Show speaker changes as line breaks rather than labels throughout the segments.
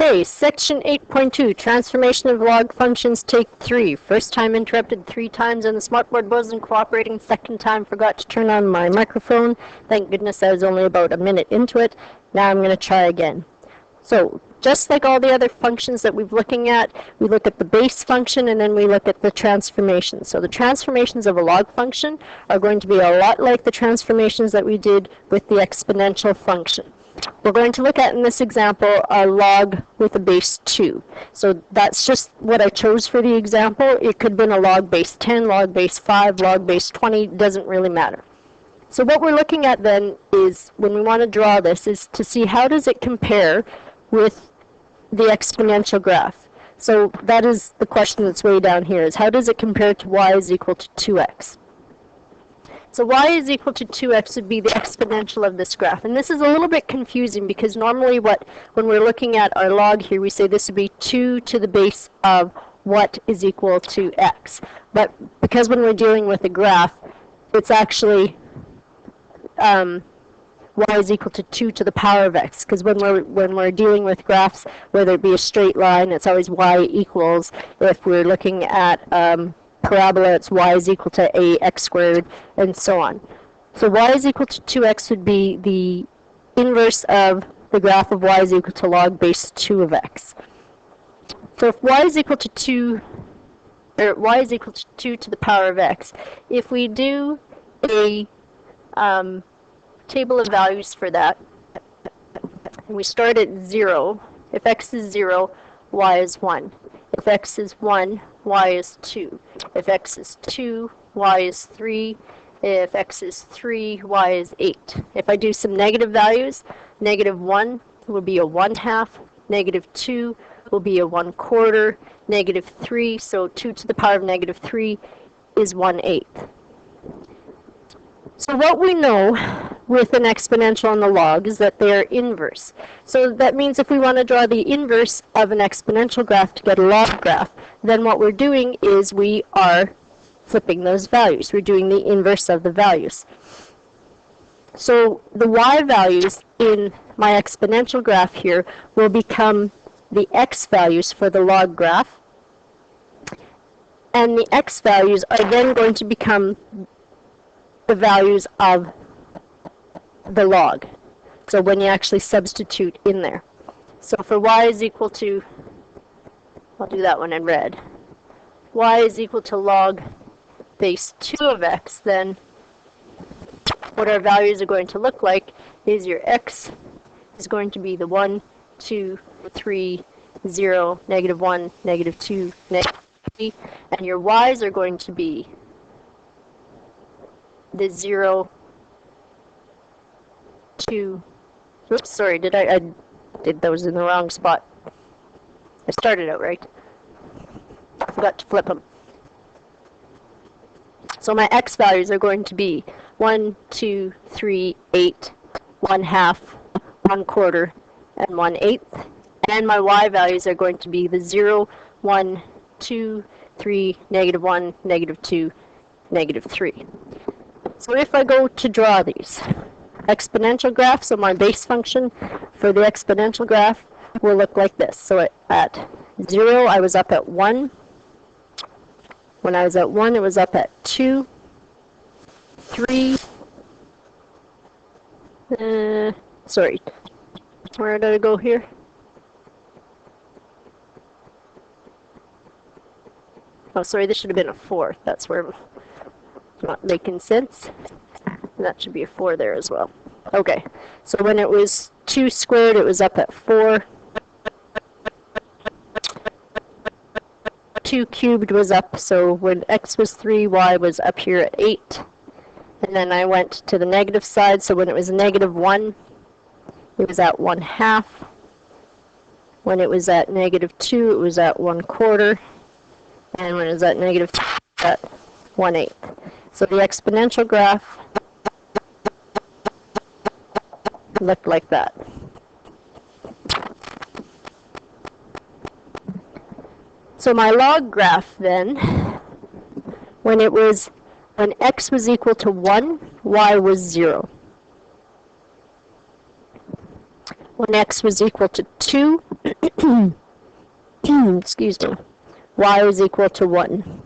Okay, section 8.2, transformation of log functions, take 3. First time interrupted 3 times and the smartboard wasn't cooperating. Second time forgot to turn on my microphone. Thank goodness I was only about a minute into it. Now I'm going to try again. So, just like all the other functions that we've looking at, we look at the base function and then we look at the transformations. So the transformations of a log function are going to be a lot like the transformations that we did with the exponential function. We're going to look at, in this example, a log with a base 2. So that's just what I chose for the example. It could have been a log base 10, log base 5, log base 20, doesn't really matter. So what we're looking at then is, when we want to draw this, is to see how does it compare with the exponential graph. So that is the question that's way down here, is how does it compare to y is equal to 2x? So y is equal to 2x would be the exponential of this graph. And this is a little bit confusing because normally when we're looking at our log here, we say this would be 2 to the base of what is equal to x. But because when we're dealing with a graph, it's actually y is equal to 2 to the power of x. Because when we're dealing with graphs, whether it be a straight line, it's always y equals. If we're looking at parabola, it's y is equal to ax squared, and so on. So y is equal to 2x would be the inverse of the graph of y is equal to log base 2 of x. So if y is equal to 2, or y is equal to 2 to the power of x, if we do a table of values for that, and we start at 0, if x is 0, y is 1. If x is 1, y is 2. If x is 2, y is 3. If x is 3, y is 8. If I do some negative values, negative 1 will be a 1/2, negative 2 will be a 1/4, negative 3, so 2 to the power of negative 3 is 1/8. So what we know with an exponential and the log is that they are inverse. So that means if we want to draw the inverse of an exponential graph to get a log graph, then what we're doing is we are flipping those values. We're doing the inverse of the values. So the y values in my exponential graph here will become the x values for the log graph. And the x values are then going to become the values of the log. So when you actually substitute in there. So for y is equal to, I'll do that one in red. Y is equal to log base 2 of x, then what our values are going to look like is your x is going to be the 1, 2, 3, 0, negative 1, negative 2, negative 3, and your y's are going to be the 0, 2, oops, sorry, I did those in the wrong spot. I started out right. I forgot to flip them. So my x values are going to be 1, 2, 3, 8, 1/2, 1/4, and 1/8. And my y values are going to be the 0, 1, 2, 3, negative 1, negative 2, negative 3. So if I go to draw these exponential graphs, so my base function for the exponential graph will look like this. So at 0, I was up at 1. When I was at 1, it was up at 2, 3, sorry, where did I go here? Oh, sorry, this should have been a 4. That's where it's not making sense. And that should be a 4 there as well. Okay, so when it was 2 squared, it was up at 4. 2 cubed was up, so when x was 3, y was up here at 8. And then I went to the negative side, so when it was negative 1, it was at 1/2. When it was at negative 2, it was at 1/4. And when it was at negative 3, it was at 1/8. So the exponential graph looked like that. So my log graph then, when x was equal to 1, y was 0. When when x was equal to 2, excuse me, y was equal to 1.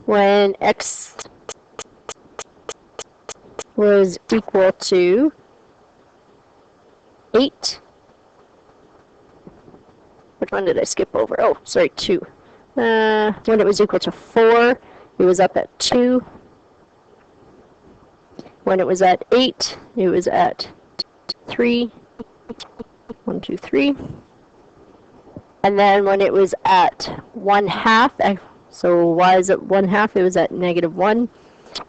When x was equal to 8, which one did I skip over? Oh, sorry, 2. When it was equal to 4, it was up at 2. When it was at 8, it was at 3. 1, 2, 3. And then when it was at 1/2, so y is at 1/2, it was at -1.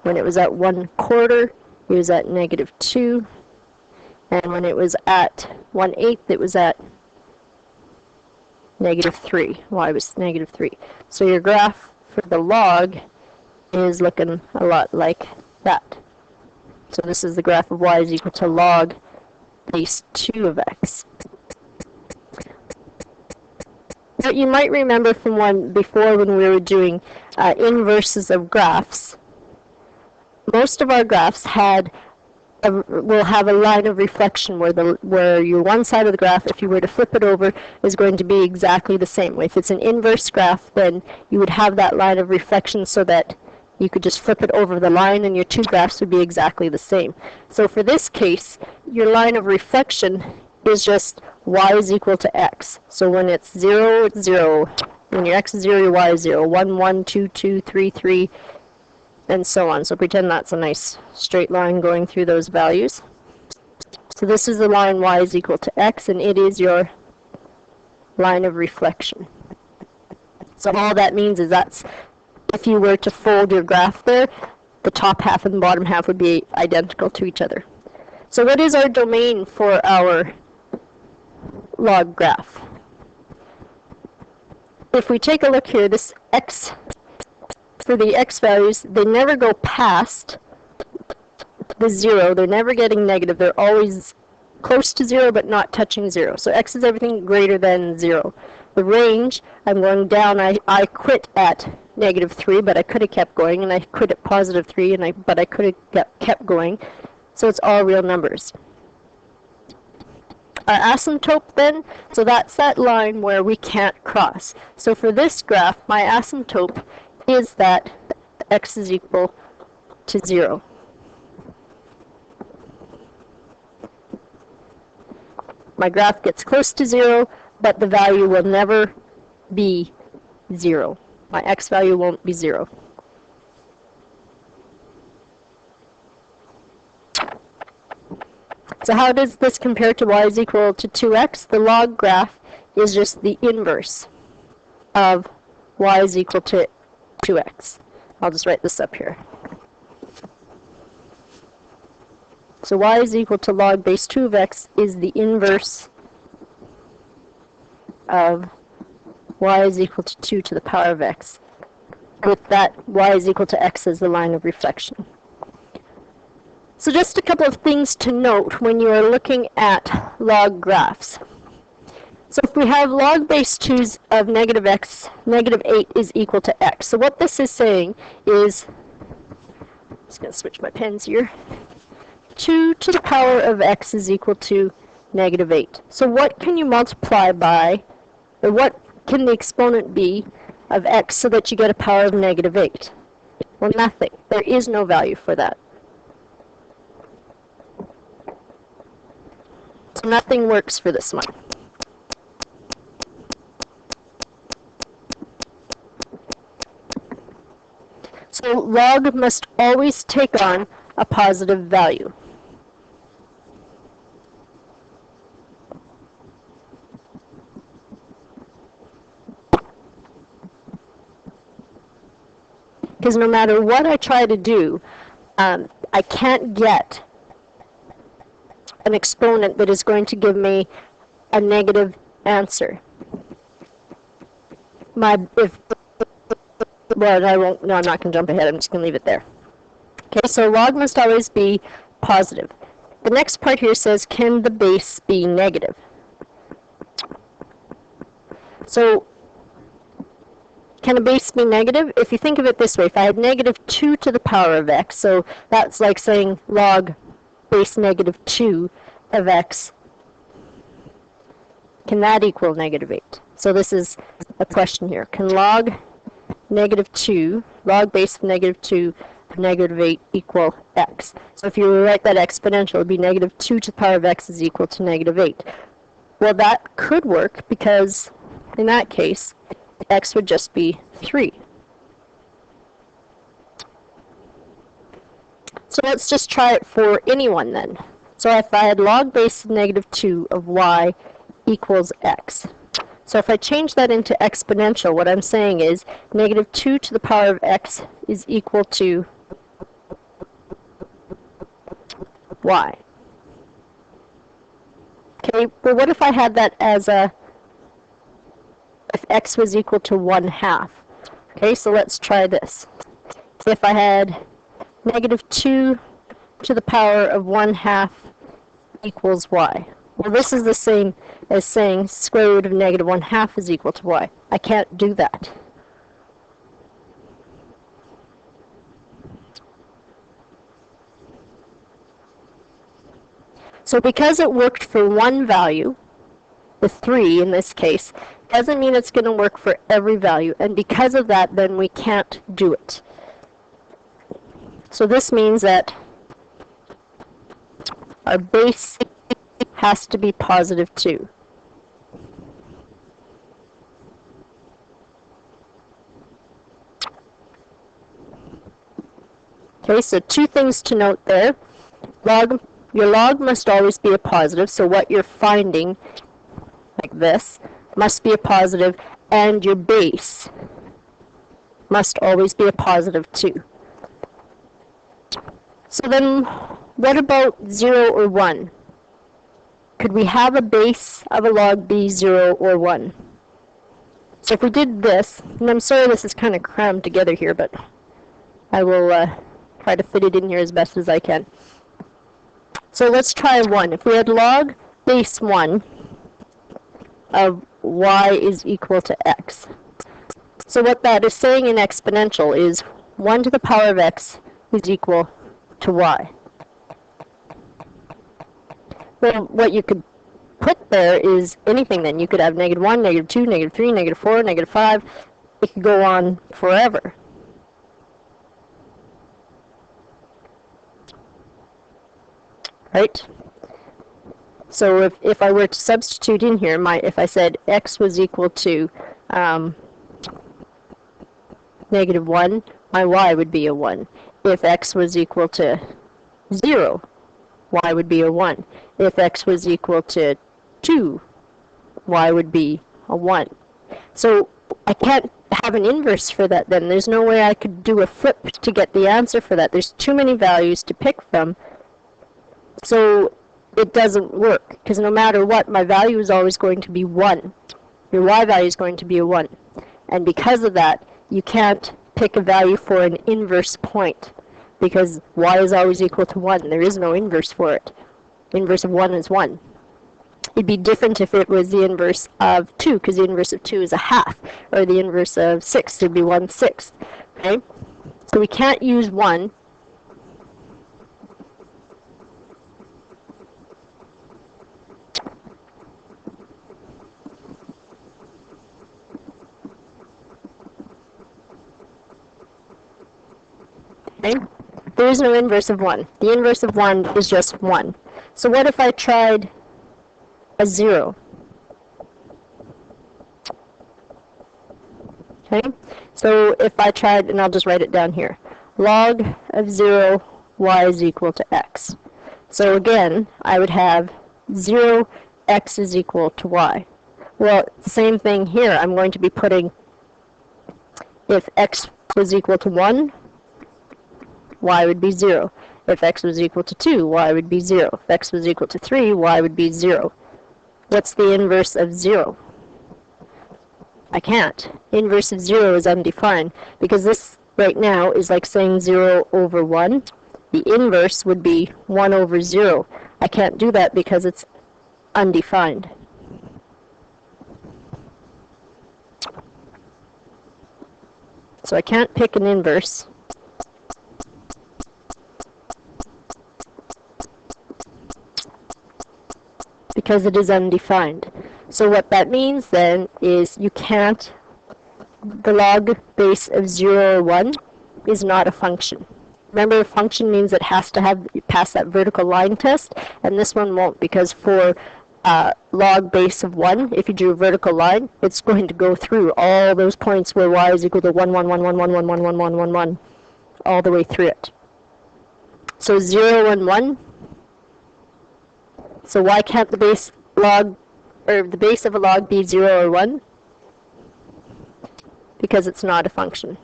When it was at 1/4, it was at -2. And when it was at 1/8, it was at -3. Y was -3. So your graph for the log is looking a lot like that. So this is the graph of y is equal to log base 2 of x. What you might remember from one before when we were doing inverses of graphs, most of our graphs will have a line of reflection where your one side of the graph, if you were to flip it over, is going to be exactly the same. If it's an inverse graph, then you would have that line of reflection so that you could just flip it over the line and your two graphs would be exactly the same. So for this case, your line of reflection is just y is equal to x. So when it's 0, it's 0. When your x is 0, your y is 0. 1, 1, 2, 2, 3, 3, and so on. So pretend that's a nice straight line going through those values. So this is the line y is equal to x, and it is your line of reflection. So all that means is that's, if you were to fold your graph there, the top half and the bottom half would be identical to each other. So what is our domain for our log graph? If we take a look here, this x, for the x values, they never go past the 0. They're never getting negative. They're always close to 0 but not touching 0. So x is everything greater than 0. The range, I'm going down. I quit at -3, but I could have kept going, and I quit at +3, but I could have kept going. So it's all real numbers. Our asymptote then, so that's that line where we can't cross. So for this graph, my asymptote is that x is equal to 0. My graph gets close to 0, but the value will never be 0. My x value won't be 0. So how does this compare to y is equal to 2x? The log graph is just the inverse of y is equal to 2x. I'll just write this up here. So y is equal to log base 2 of x is the inverse of y is equal to 2 to the power of x. With that, y is equal to x as the line of reflection. So just a couple of things to note when you are looking at log graphs. So if we have log base 2's of -x, -8 is equal to x. So what this is saying is, I'm just going to switch my pens here, 2 to the power of x is equal to -8. So what can you multiply by, or what can the exponent be of x so that you get a power of -8? Well, nothing. There is no value for that. So nothing works for this one. So log must always take on a positive value. Because no matter what I try to do, I can't get an exponent that is going to give me a negative answer. Well, I won't, no, I'm not going to jump ahead. I'm just going to leave it there. Okay, so log must always be positive. The next part here says, can the base be negative? So, can a base be negative? If you think of it this way, if I had -2 to the power of x, so that's like saying log base -2, of x, can that equal negative 8? So this is a question here. Can log negative 2, log base of negative 2 of negative 8 equal x? So if you write that exponential, it would be negative 2 to the power of x is equal to negative 8. Well, that could work because in that case, x would just be 3. So let's just try it for anyone then. So if I had log base of negative 2 of y equals x. So if I change that into exponential, what I'm saying is negative 2 to the power of x is equal to y. Okay, but what if I had that as if x was equal to 1/2? Okay, so let's try this. If I had negative 2 to the power of 1/2 equals y. Well, this is the same as saying square root of negative 1/2 is equal to y. I can't do that. So because it worked for one value, the 3 in this case, doesn't mean it's going to work for every value. And because of that, then we can't do it. So this means that our base has to be positive 2. Okay, so two things to note there. Your log must always be a positive, so what you're finding, like this, must be a positive, and your base must always be a positive 2. So then, what about 0 or 1? Could we have a base of a log be 0 or 1? So if we did this, and I'm sorry this is kind of crammed together here, but I will try to fit it in here as best as I can. So let's try 1. If we had log base 1 of y is equal to x. So what that is saying in exponential is 1 to the power of x is equal to y. Well, what you could put there is anything then. You could have negative 1, negative 2, negative 3, negative 4, negative 5. It could go on forever. Right? So if I were to substitute in here, if I said x was equal to negative 1, my y would be a 1. If x was equal to 0, y would be a 1. If x was equal to 2, y would be a 1. So I can't have an inverse for that then. There's no way I could do a flip to get the answer for that. There's too many values to pick from. So it doesn't work, because no matter what, my value is always going to be 1. Your y value is going to be a 1. And because of that, you can't pick a value for an inverse point, because y is always equal to 1. There is no inverse for it. Inverse of 1 is 1. It'd be different if it was the inverse of 2, because the inverse of 2 is a half, or the inverse of 6 would be 1/6. Okay? So we can't use 1. Okay? There is no inverse of 1. The inverse of 1 is just 1. So what if I tried a 0? Okay? So if I tried, and I'll just write it down here, log of 0, y is equal to x. So again, I would have 0, x is equal to y. Well, same thing here. I'm going to be putting, if x was equal to 1, y would be 0. If x was equal to 2, y would be 0. If x was equal to 3, y would be 0. What's the inverse of 0? I can't. Inverse of 0 is undefined, because this right now is like saying 0 over 1. The inverse would be 1 over 0. I can't do that because it's undefined. So I can't pick an inverse. because it is undefined. So what that means then is you can't, the log base of 0 or 1 is not a function. Remember, a function means it has to pass that vertical line test, and this one won't, because for log base of 1, if you drew a vertical line, it's going to go through all those points where y is equal to 1, 1, 1, 1, 1, 1, 1, 1, 1, 1, 1, all the way through it. So 0 and 1. So why can't the base log, or the base of a log be 0 or 1? Because it's not a function.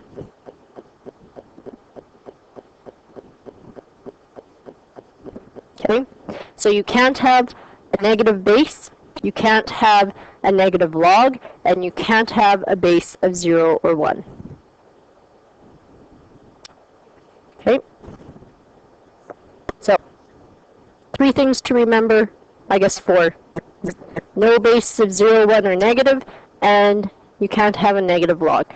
Okay, so you can't have a negative base, you can't have a negative log, and you can't have a base of 0 or 1. Okay, so 3 things to remember, I guess 4. No base of 0, 1, or negative, and you can't have a negative log.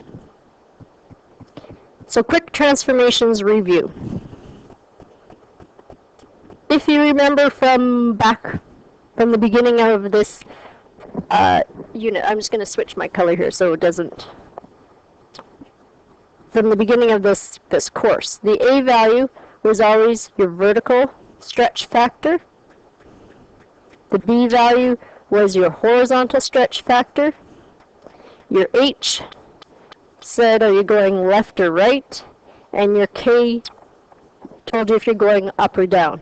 So quick transformations review. If you remember from the beginning of this unit, I'm just going to switch my color here so it doesn't. From the beginning of this course, the A value was always your vertical stretch factor. The B value was your horizontal stretch factor. Your H said are you going left or right, and your K told you if you're going up or down.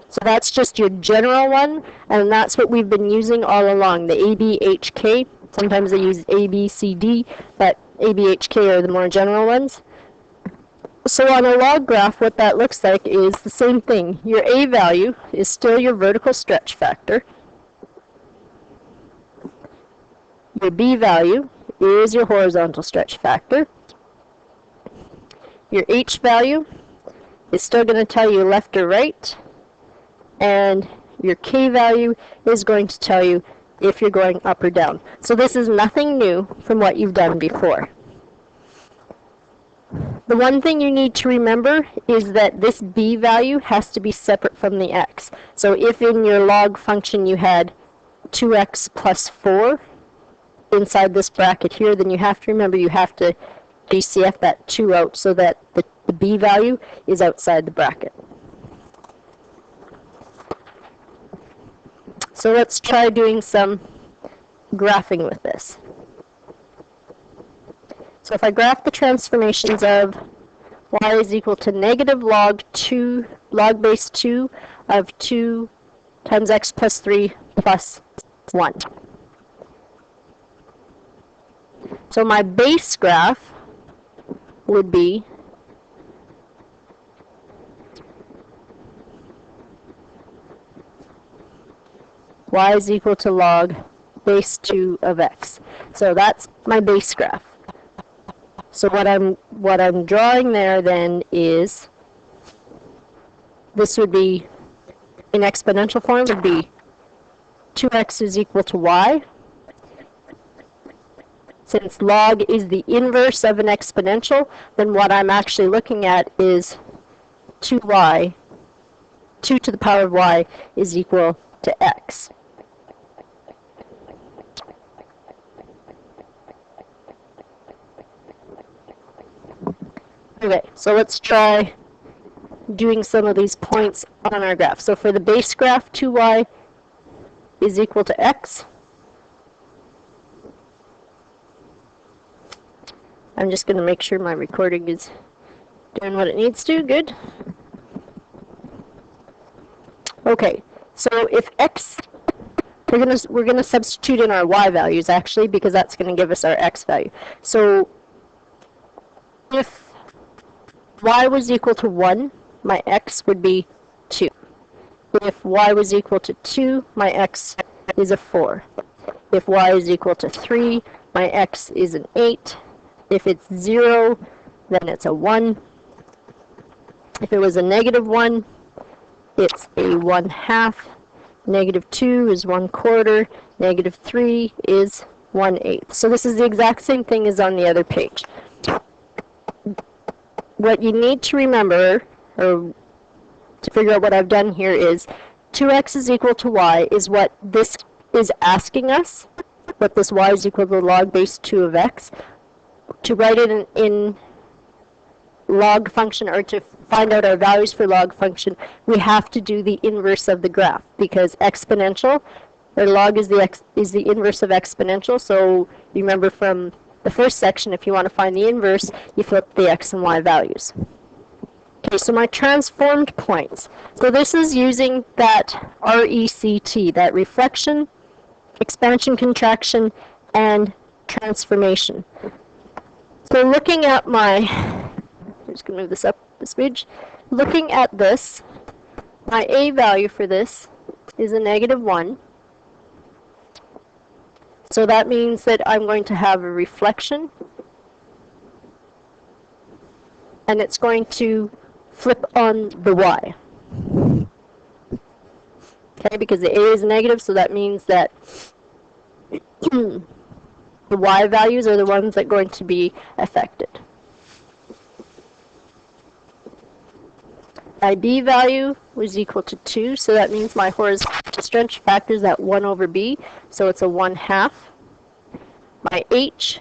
So that's just your general one, and that's what we've been using all along, the A, B, H, K. Sometimes they use A, B, C, D, but A, B, H, K are the more general ones. So on a log graph, what that looks like is the same thing. Your A value is still your vertical stretch factor. Your B value is your horizontal stretch factor. Your H value is still going to tell you left or right. And your K value is going to tell you if you're going up or down. So this is nothing new from what you've done before. The one thing you need to remember is that this B value has to be separate from the X. So if in your log function you had 2x plus 4 inside this bracket here, then you have to remember you have to DCF that 2 out so that the B value is outside the bracket. So let's try doing some graphing with this. So if I graph the transformations of y is equal to negative log base 2 of 2 times x plus 3 plus 1. So my base graph would be y is equal to log base 2 of x. So that's my base graph. So what I'm drawing there then is, this would be, in exponential form, would be 2x is equal to y. Since log is the inverse of an exponential, then what I'm actually looking at is 2y, 2 to the power of y is equal to x. Okay, so let's try doing some of these points on our graph. So for the base graph, 2y is equal to x. I'm just going to make sure my recording is doing what it needs to. Good. Okay, so if x, we're gonna substitute in our y values actually, because that's going to give us our x value. So if y was equal to 1, my x would be 2. If y was equal to 2, my x is a 4. If y is equal to 3, my x is an 8. If it's 0, then it's a 1. If it was a negative 1, it's a 1/2. Negative 2 is 1/4. Negative 3 is 1/8. So this is the exact same thing as on the other page. What you need to remember, or to figure out what I've done here, is 2x is equal to y is what this is asking us, what this y is equal to log base 2 of x. To write it in log function, or to find out our values for log function, we have to do the inverse of the graph, because exponential, or log is the inverse of exponential. So you remember from the first section, if you want to find the inverse, you flip the x and y values. Okay, so my transformed points. So this is using that RECT, that reflection, expansion, contraction, and transformation. So looking at my, I'm just going to move this up this page. Looking at this, my A value for this is a -1. So that means that I'm going to have a reflection, and it's going to flip on the y. Okay, because the A is negative, so that means that the y values are the ones that are going to be affected. My B value was equal to 2, so that means my horizontal stretch factor is at 1 over B, so it's a 1/2. My H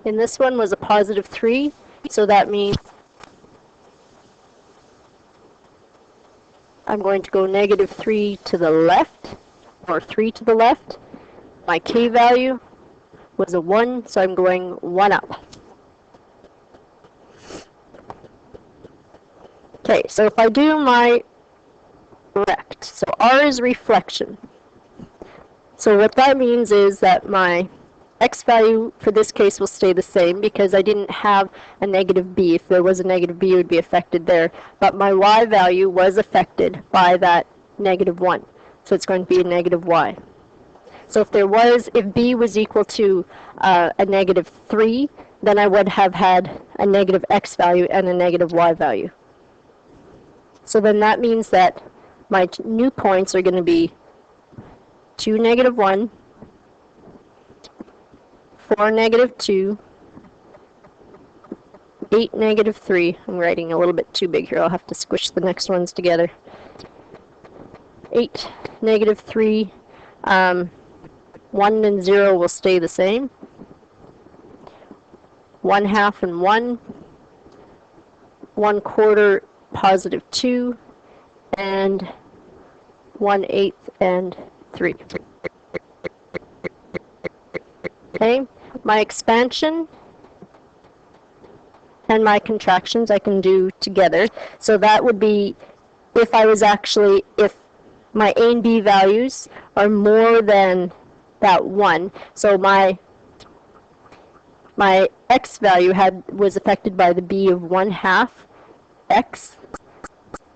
in this one was a +3, so that means I'm going to go -3 to the left, or 3 to the left. My K value was a 1, so I'm going 1 up. Okay, so if I do my rect, so R is reflection. So what that means is that my x value for this case will stay the same because I didn't have a -b. If there was a -b, it would be affected there. But my y value was affected by that -1. So it's going to be a -y. So if B was equal to a -3, then I would have had a -x value and a -y value. So then that means that my new points are going to be 2, -1, 4, -2, 8, -3. I'm writing a little bit too big here. I'll have to squish the next ones together. 8, -3, 1 and 0 will stay the same. 1/2 and 1, 1/4, +2, and 1/8 and 3. Okay, my expansion and my contractions I can do together. So that would be if my A and B values are more than that 1. So my x value was affected by the B of 1/2 x,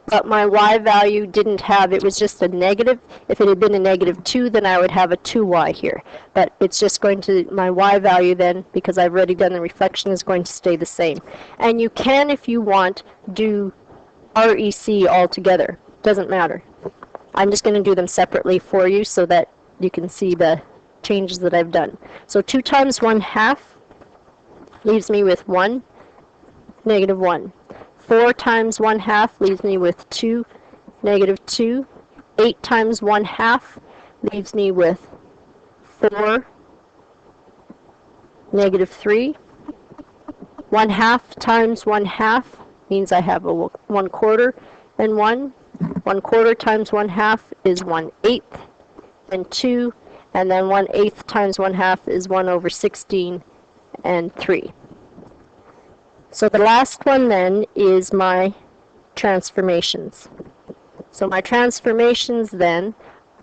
but my y value didn't have, it was just a negative. If it had been a -2, then I would have a 2y here. But it's just going to, my y value then, because I've already done the reflection, is going to stay the same. And you can, if you want, do REC all together. Doesn't matter. I'm just going to do them separately for you so that you can see the changes that I've done. So 2 times 1/2 leaves me with 1, -1. 4 times 1/2 leaves me with 2, -2. 8 times 1/2 leaves me with 4, -3. 1/2 times 1/2 means I have a 1/4 and 1. 1/4 times 1/2 is 1/8 and 2. And then 1/8 times 1/2 is 1 over 16 and 3. So the last one then is my transformations. So my transformations then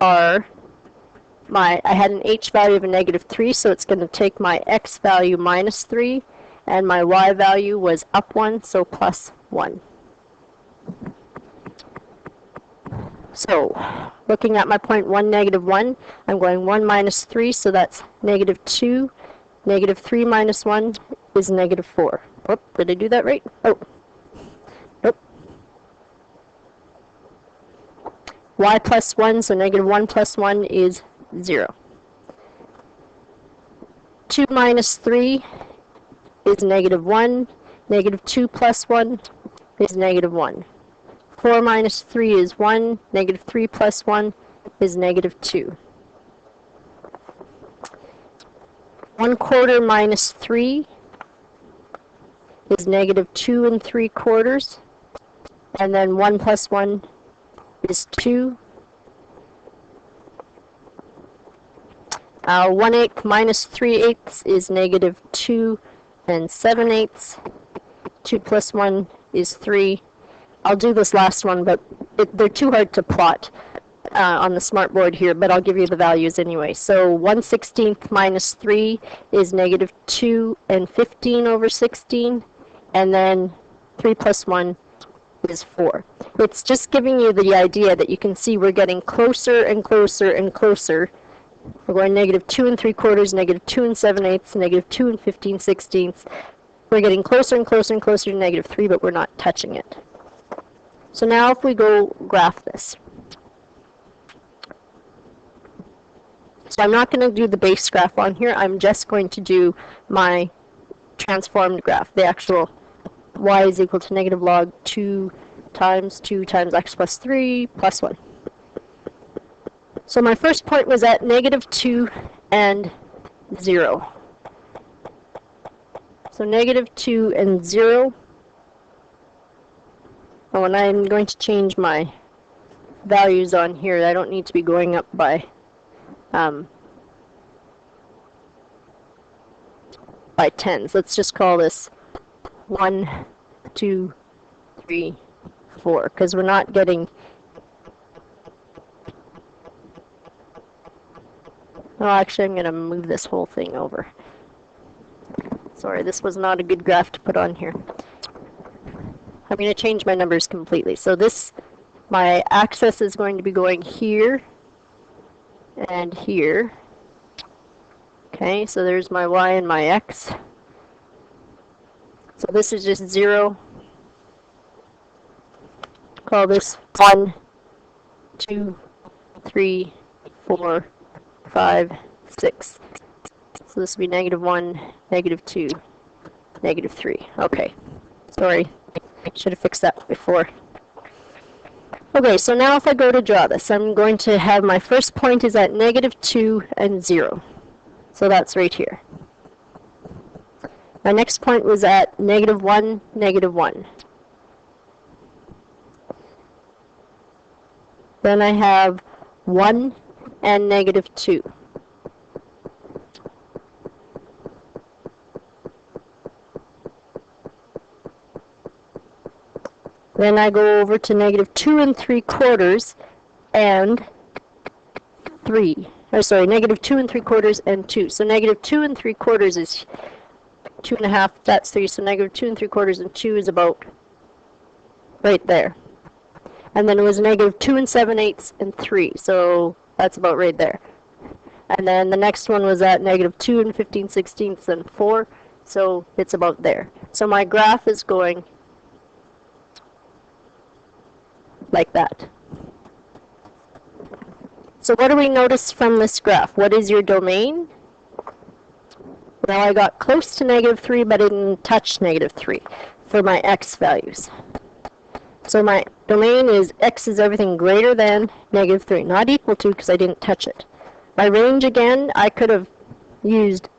are I had an H value of a -3, so it's going to take my X value -3, and my Y value was up 1, so +1. So looking at my point 1, -1, I'm going 1 minus 3, so that's -2. -3 minus 1 is -4. Oh, did I do that right? Oh, nope. Y plus 1, so -1 plus 1 is 0. 2 minus 3 is -1. -2 plus 1 is -1. 4 minus 3 is 1. Negative 3 plus 1 is negative 2. 1/4 minus 3 is negative 2 3/4. And then 1 plus 1 is 2. 1/8 minus 3/8 is negative 2 7/8. 2 plus 1 is 3. I'll do this last one, but they're too hard to plot on the smartboard here, but I'll give you the values anyway. So 1/16 minus 3 is negative 2 15/16, and then 3 plus 1 is 4. It's just giving you the idea that you can see we're getting closer and closer and closer. We're going negative 2 3/4, negative 2 7/8, negative 2 15/16. We're getting closer and closer and closer to negative 3, but we're not touching it. So now if we go graph this. So I'm not going to do the base graph on here. I'm just going to do my transformed graph, the actual y is equal to negative log 2 times x plus 3 plus 1. So my first point was at negative 2 and 0. So negative 2 and 0. Oh, and I'm going to change my values on here. I don't need to be going up by tens. Let's just call this 1, 2, 3, 4, because we're not getting... Oh, actually, I'm going to move this whole thing over. Sorry, this was not a good graph to put on here. I'm going to change my numbers completely. So this, my axis is going to be going here and here. Okay, so there's my y and my x. So this is just 0. Call this 1, 2, 3, 4, 5, 6. So this will be negative 1, negative 2, negative 3. Okay, sorry. Should have fixed that before. Okay, so now if I go to draw this, I'm going to have my first point is at negative 2 and 0. So that's right here. My next point was at negative 1, negative 1. Then I have 1 and negative 2. Then I go over to negative 2 3/4 and 3. Oh, sorry, negative 2 3/4 and 2. So negative 2 3/4 is 2.5, that's 3. So negative 2 3/4 and 2 is about right there. And then it was negative 2 7/8 and 3. So that's about right there. And then the next one was at negative 2 15/16 and 4. So it's about there. So my graph is going like that. So what do we notice from this graph? What is your domain? Well, I got close to negative 3, but I didn't touch negative 3 for my x values. So my domain is x is everything greater than negative 3, not equal to because I didn't touch it. My range, again, I could have used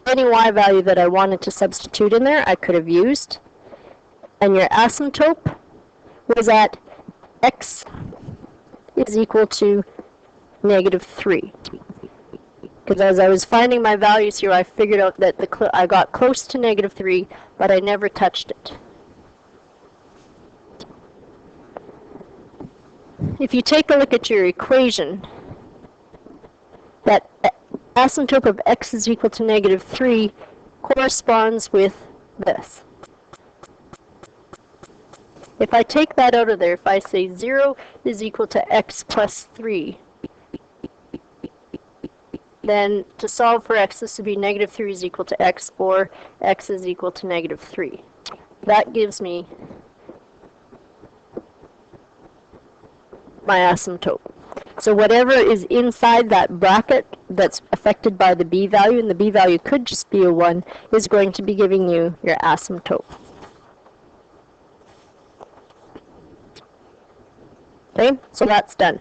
any y value that I wanted to substitute in there, I could have used. And your asymptote was at x is equal to negative 3. Because as I was finding my values here, I figured out that I got close to negative 3, but I never touched it. If you take a look at your equation, that asymptote of x is equal to negative 3 corresponds with this. If I take that out of there, if I say 0 is equal to x plus 3, then to solve for x, this would be negative 3 is equal to x, or x is equal to negative 3. That gives me my asymptote. So whatever is inside that bracket that's affected by the b value, and the b value could just be a 1, is going to be giving you your asymptote. Okay, so that's done.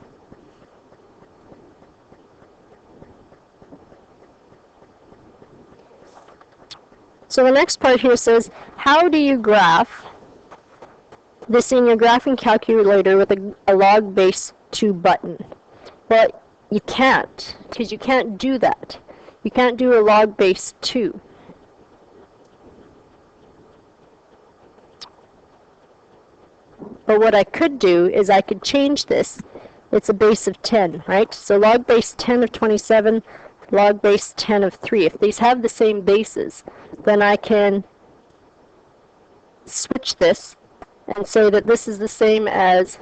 So the next part here says, how do you graph this in your graphing calculator with a log base 2 button? Well, you can't, because you can't do that. You can't do a log base 2. But what I could do is I could change this. It's a base of 10, right? So log base 10 of 27, log base 10 of 3. If these have the same bases, then I can switch this and say that this is the same as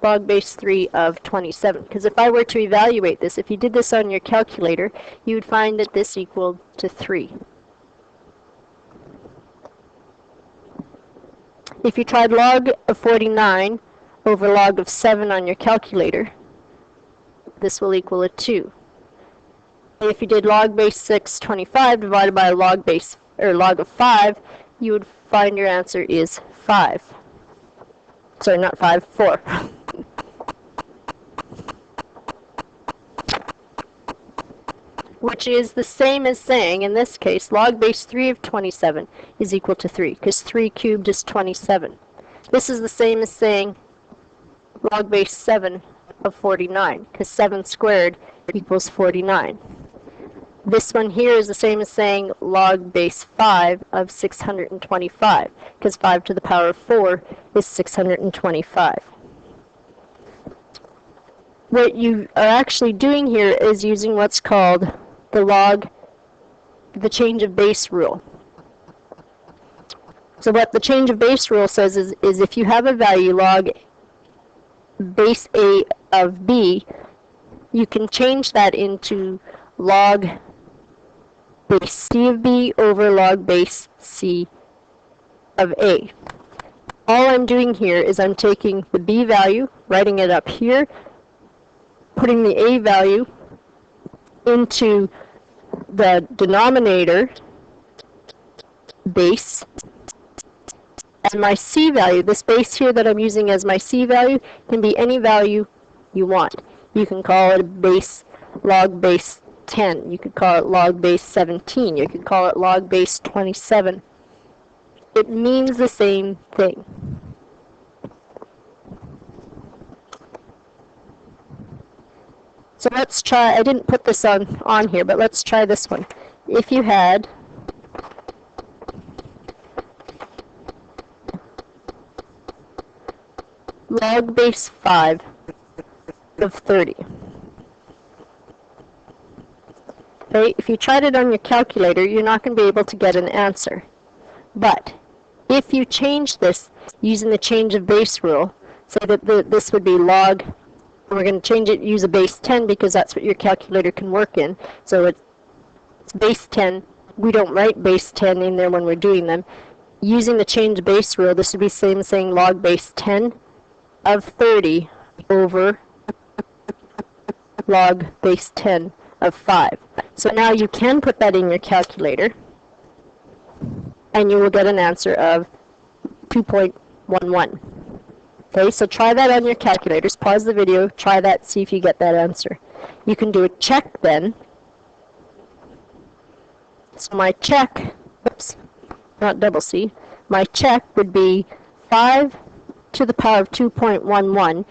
log base 3 of 27. Because if I were to evaluate this, if you did this on your calculator, you would find that this equaled to 3. If you tried log of 49 over log of 7 on your calculator, this will equal a 2. If you did log base 6, 25 divided by log base, or log of 5, you would find your answer is 5. Sorry, not 5, 4. Which is the same as saying, in this case, log base 3 of 27 is equal to 3, because 3 cubed is 27. This is the same as saying log base 7 of 49, because 7 squared equals 49. This one here is the same as saying log base 5 of 625, because 5 to the power of 4 is 625. What you are actually doing here is using what's called the change of base rule. So what the change of base rule says is if you have a value log base A of B, you can change that into log base C of B over log base C of A. All I'm doing here is I'm taking the B value, writing it up here, putting the A value into the denominator base, and my C value, this base here that I'm using as my C value, can be any value you want. You can call it a base log base 10. You could call it log base 17. You could call it log base 27. It means the same thing. So let's try, I didn't put this on here, but let's try this one. If you had log base 5 of 30. Okay, if you tried it on your calculator, you're not going to be able to get an answer. But if you change this using the change of base rule, say that this would be log, we're going to change it, use a base 10 because that's what your calculator can work in. So it's base 10. We don't write base 10 in there when we're doing them. Using the change base rule, this would be the same as saying log base 10 of 30 over log base 10 of 5. So now you can put that in your calculator, and you will get an answer of 2.11. Okay, so try that on your calculators. Pause the video, try that, see if you get that answer. You can do a check then. So my check, oops, not double C, my check would be 5 to the power of 2.11.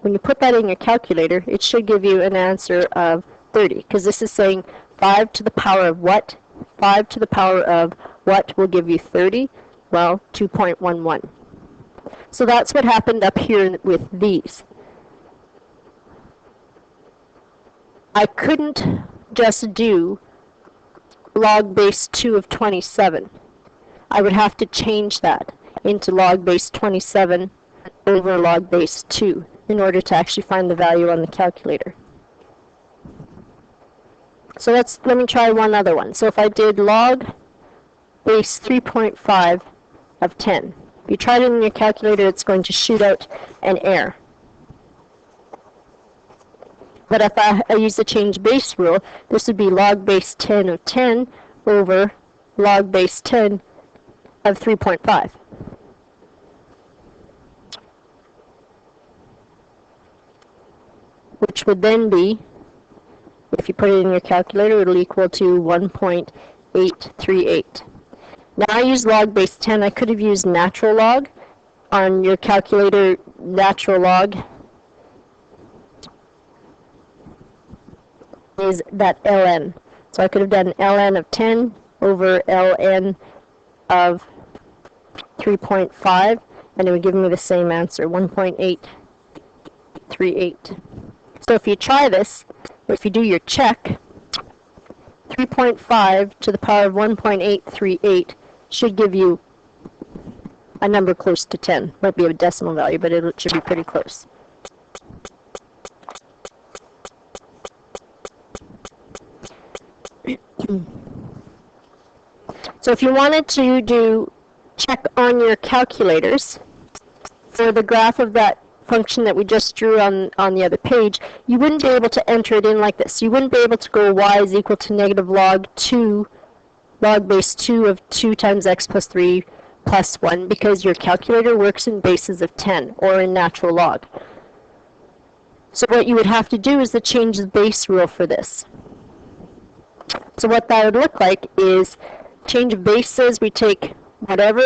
When you put that in your calculator, it should give you an answer of 30, because this is saying 5 to the power of what? 5 to the power of what will give you 30? Well, 2.11. So that's what happened up here with these. I couldn't just do log base 2 of 27. I would have to change that into log base 27 over log base 2 in order to actually find the value on the calculator. So let me try one other one. So if I did log base 3.5 of 10, if you tried it in your calculator, it's going to shoot out an error. But if I use the change base rule, this would be log base 10 of 10 over log base 10 of 3.5. which would then be, if you put it in your calculator, it'll equal to 1.838. Now I use log base 10. I could have used natural log. On your calculator, natural log is that ln. So I could have done ln of 10 over ln of 3.5, and it would give me the same answer, 1.838. So if you try this, if you do your check, 3.5 to the power of 1.838 should give you a number close to 10. Might be a decimal value, but it should be pretty close. So if you wanted to do check on your calculators for the graph of that function that we just drew on the other page, you wouldn't be able to enter it in like this. You wouldn't be able to go y is equal to negative log 2, log base 2 of 2 times x plus 3 plus 1, because your calculator works in bases of 10, or in natural log. So what you would have to do is to change the base rule for this. So what that would look like is change of bases. We take whatever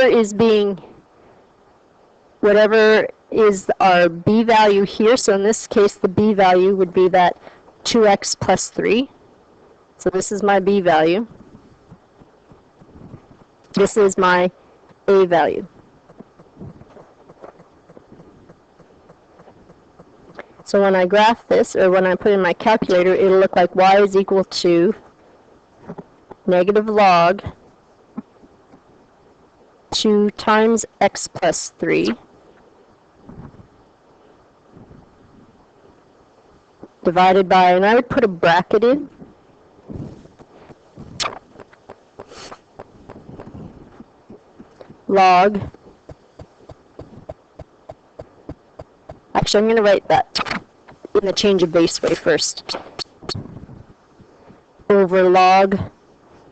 is our b value here. So in this case, the b value would be that 2x plus 3. So this is my b value. This is my a value. So when I graph this, or when I put in my calculator, it'll look like y is equal to negative log 2 times x plus 3 divided by, and I would put a bracket in, log, actually I'm going to write that in the change of base way first, over log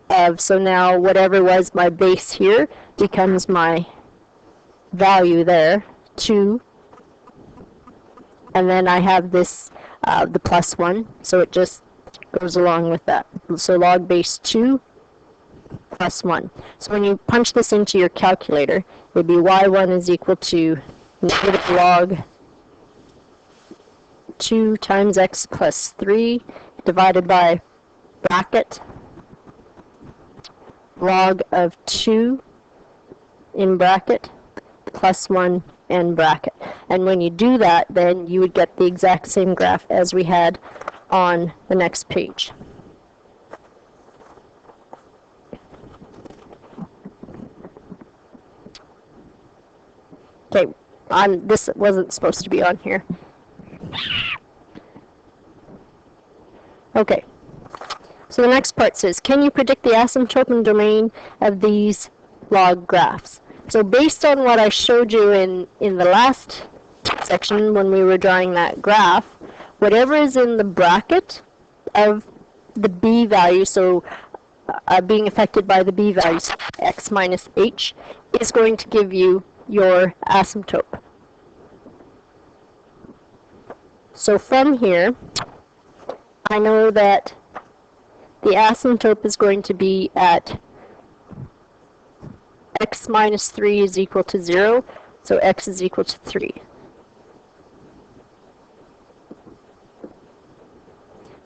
of, so now whatever was my base here becomes my value there, 2, and then I have this, the plus 1, so it just goes along with that. So log base 2 plus 1. So when you punch this into your calculator, it would be y1 is equal to negative log 2 times x plus 3 divided by bracket log of 2 in bracket plus 1 and bracket. And when you do that, then you would get the exact same graph as we had on the next page. Okay, this wasn't supposed to be on here. Okay, so the next part says, can you predict the asymptote and domain of these log graphs? So based on what I showed you in the last section when we were drawing that graph, whatever is in the bracket of the b value, so being affected by the b values, x minus h, is going to give you your asymptote. So from here, I know that the asymptote is going to be at x minus 3 is equal to 0, so x is equal to 3.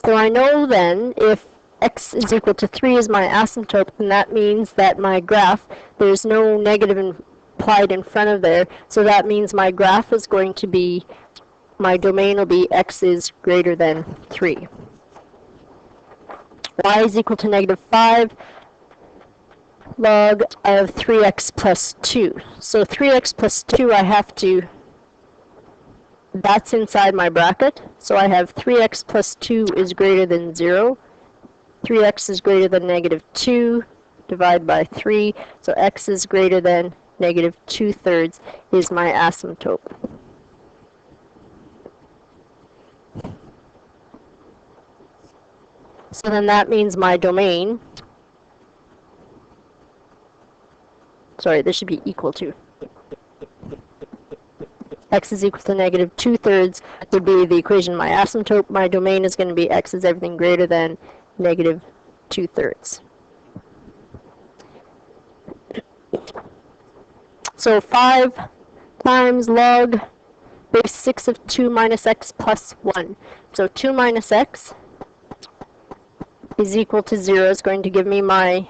So I know then if x is equal to 3 is my asymptote, then that means that my graph, there's no negative implied in front of there, so that means my graph is going to be, my domain will be x is greater than 3. Y is equal to negative 5 log of 3x plus 2. So 3x plus 2 I have to, that's inside my bracket. So I have 3x plus 2 is greater than 0. 3x is greater than negative 2. Divide by 3. So x is greater than negative 2/3 is my asymptote. So then that means my domain, sorry, this should be equal to, x is equal to negative 2/3 would be the equation of my asymptote. My domain is going to be x is everything greater than negative 2/3. So 5 times log base 6 of 2 minus x plus 1. So 2 minus x is equal to 0 is going to give me my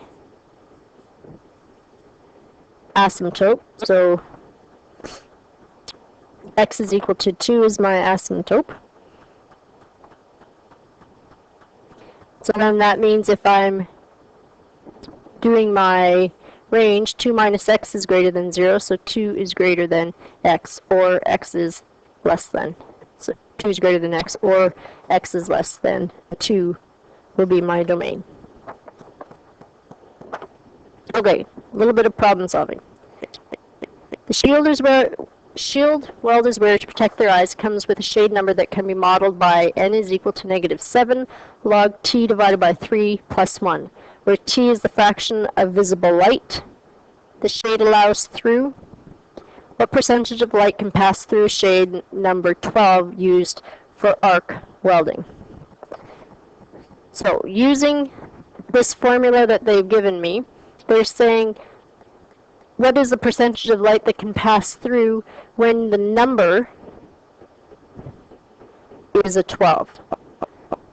asymptote. So x is equal to 2 is my asymptote. So then that means if I'm doing my range, 2 minus x is greater than 0, so 2 is greater than x, or x is less than. So 2 is greater than x, or x is less than 2 will be my domain. Okay, a little bit of problem solving. The shield welders wear to protect their eyes comes with a shade number that can be modeled by n is equal to negative 7 log t divided by 3 plus 1, where t is the fraction of visible light the shade allows through. What percentage of light can pass through shade number 12 used for arc welding? So using this formula that they've given me, they're saying what is the percentage of light that can pass through when the number is a 12.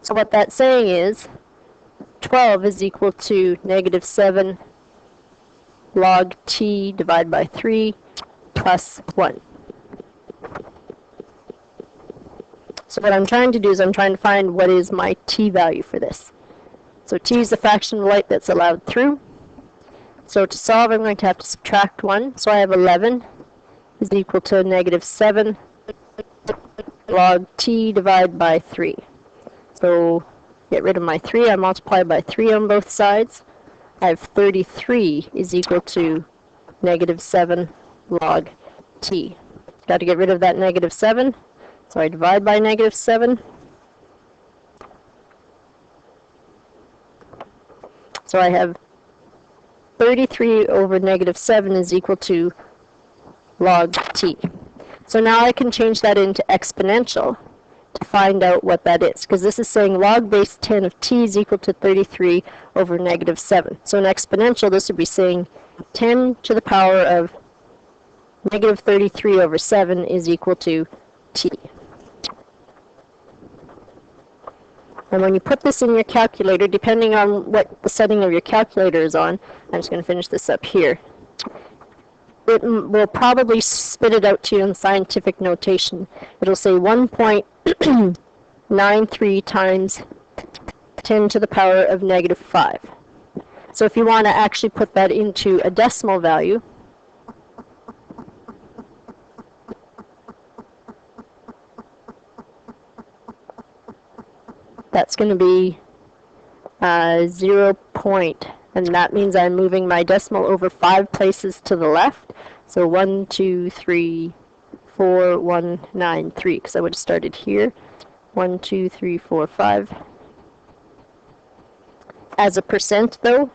So what that's saying is 12 is equal to negative 7 log t divided by 3 plus 1. So what I'm trying to do is I'm trying to find what is my t value for this. So t is the fraction of light that's allowed through. So to solve, I'm going to have to subtract 1. So I have 11 is equal to negative 7 log t divided by 3. So get rid of my 3. I multiply by 3 on both sides. I have 33 is equal to negative 7 log t. Got to get rid of that negative 7. So I divide by negative 7. So I have 33 over negative 7 is equal to log t. So now I can change that into exponential to find out what that is, because this is saying log base 10 of t is equal to 33 over negative 7. So in exponential, this would be saying 10 to the power of negative 33 over 7 is equal to t. And when you put this in your calculator, depending on what the setting of your calculator is on, I'm just going to finish this up here, it will probably spit it out to you in scientific notation. It'll say 1.93 times 10 to the power of negative 5. So if you want to actually put that into a decimal value, that's going to be 0. And that means I'm moving my decimal over 5 places to the left. So 1, 2, 3, 4, 1, 9, 3, because I would have started here. 1, 2, 3, 4, 5. As a percent, though,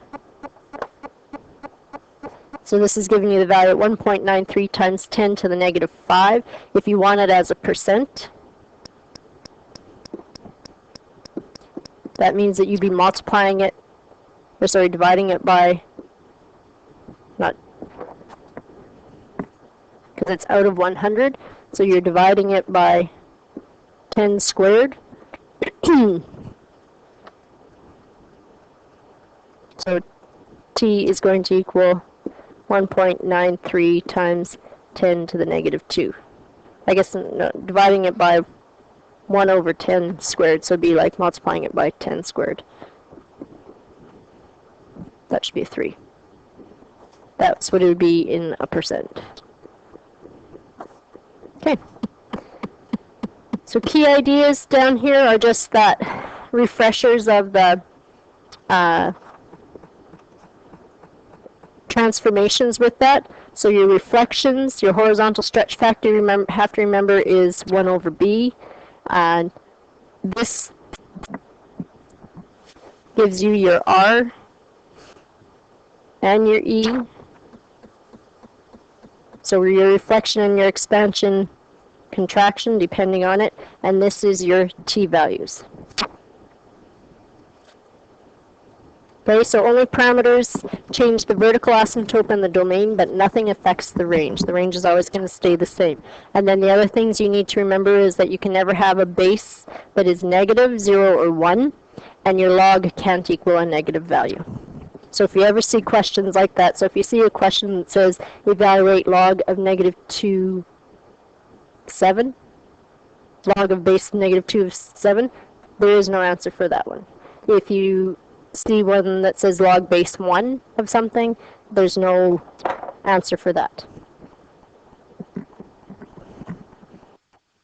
so this is giving you the value at 1.93 times 10 to the negative 5. If you want it as a percent, that means that you'd be multiplying it, or sorry, dividing it by, not, because it's out of 100, so you're dividing it by 10 squared. So t is going to equal 1.93 times 10 to the negative 2. I guess no, dividing it by 1 over 10 squared, so it'd be like multiplying it by 10 squared. That should be a 3. That's what it would be in a percent. Okay. So key ideas down here are just that refreshers of the transformations with that. So your reflections, your horizontal stretch factor, you have to remember is 1 over b. And this gives you your R and your E. So your reflection and your expansion contraction, depending on it, and this is your t-values. Okay, so only parameters change the vertical asymptote and the domain, but nothing affects the range. The range is always going to stay the same. And then the other things you need to remember is that you can never have a base that is negative, 0, or 1, and your log can't equal a negative value. So if you ever see questions like that, so if you see a question that says evaluate log of negative 2, 7, log of base negative 2 of 7, there is no answer for that one. If you see one that says log base 1 of something, there's no answer for that.